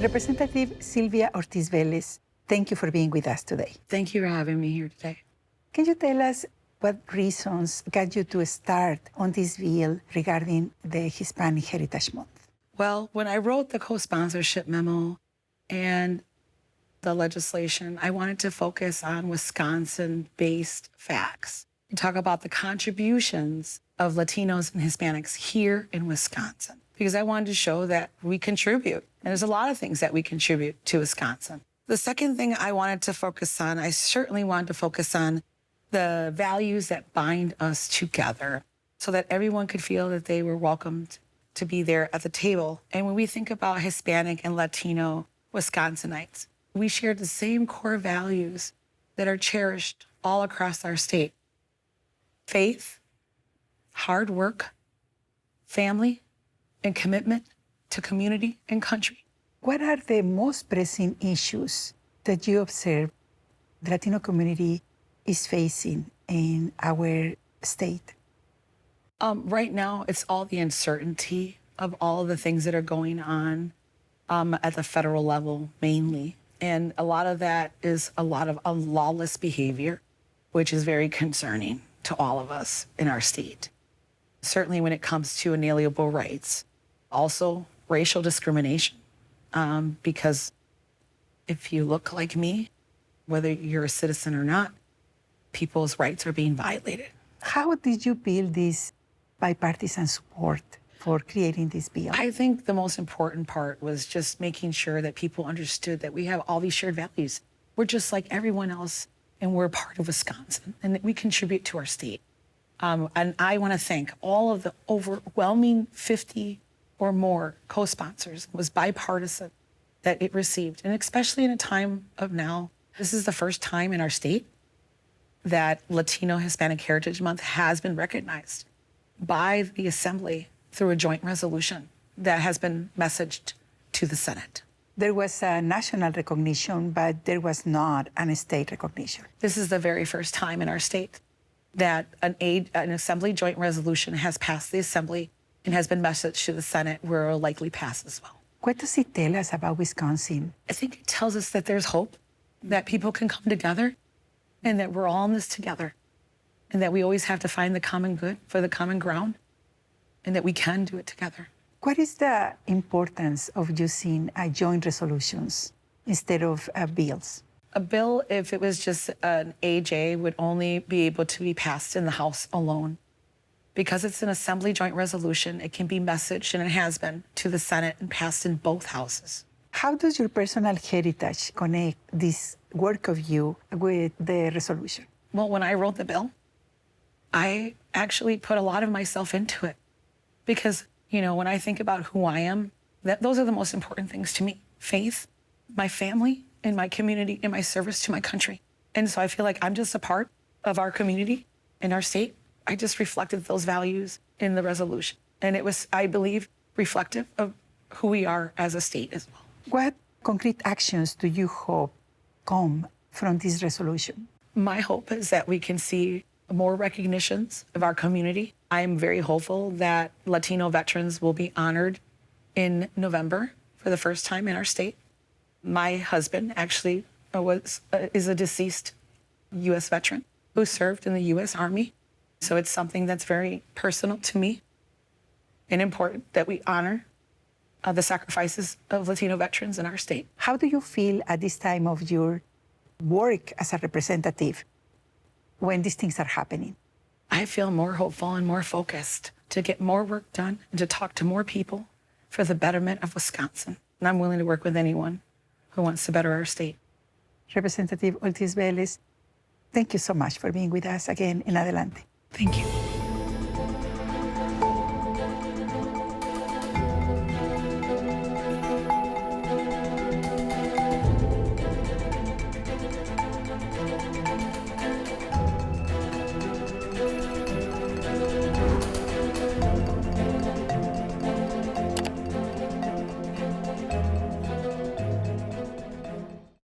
Representative Sylvia Ortiz-Velez, thank you for being with us today. Thank you for having me here today. Can you tell us what reasons got you to start on this bill regarding the Hispanic Heritage Month? Well, when I wrote the co-sponsorship memo and the legislation, I wanted to focus on Wisconsin-based facts and talk about the contributions of Latinos and Hispanics here in Wisconsin, because I wanted to show that we contribute. And there's a lot of things that we contribute to Wisconsin. The second thing I wanted to focus on, I certainly wanted to focus on the values that bind us together so that everyone could feel that they were welcomed to be there at the table. And when we think about Hispanic and Latino Wisconsinites, we share the same core values that are cherished all across our state: faith, hard work, family, and commitment to community and country. What are the most pressing issues that you observe the Latino community is facing in our state? Right now, it's all the uncertainty of all of the things that are going on at the federal level mainly. And a lot of that is a lot of lawless behavior, which is very concerning to all of us in our state. Certainly when it comes to inalienable rights. Also, racial discrimination, because if you look like me, whether you're a citizen or not, people's rights are being violated. How did you build this bipartisan support for creating this bill? I think the most important part was just making sure that people understood that we have all these shared values. We're just like everyone else, and we're a part of Wisconsin, and that we contribute to our state. And I want to thank all of the overwhelming 50 or more co-sponsors. It was bipartisan that it received. And especially in a time of now, this is the first time in our state that Latino Hispanic Heritage Month has been recognized by the Assembly through a joint resolution that has been messaged to the Senate. There was a national recognition, but there was not a state recognition. This is the very first time in our state that an Assembly joint resolution has passed the Assembly and has been messaged to the Senate, where it will likely pass as well. What does it tell us about Wisconsin? I think it tells us that there's hope, that people can come together, and that we're all in this together, and that we always have to find the common good for the common ground, and that we can do it together. What is the importance of using joint resolutions instead of bills? A bill, if it was just an AJ, would only be able to be passed in the House alone. Because it's an Assembly joint resolution, it can be messaged, and it has been, to the Senate and passed in both houses. How does your personal heritage connect this work of you with the resolution? Well, when I wrote the bill, I actually put a lot of myself into it. Because, you know, when I think about who I am, those are the most important things to me: faith, my family, and my community, and my service to my country. And so I feel like I'm just a part of our community and our state. I just reflected those values in the resolution. And it was, I believe, reflective of who we are as a state as well. What concrete actions do you hope come from this resolution? My hope is that we can see more recognitions of our community. I am very hopeful that Latino veterans will be honored in November for the first time in our state. My husband actually is a deceased U.S. veteran who served in the U.S. Army. So it's something that's very personal to me and important that we honor the sacrifices of Latino veterans in our state. How do you feel at this time of your work as a representative when these things are happening? I feel more hopeful and more focused to get more work done and to talk to more people for the betterment of Wisconsin. And I'm willing to work with anyone who wants to better our state. Representative Ortiz-Velez, thank you so much for being with us again in Adelante. Thank you.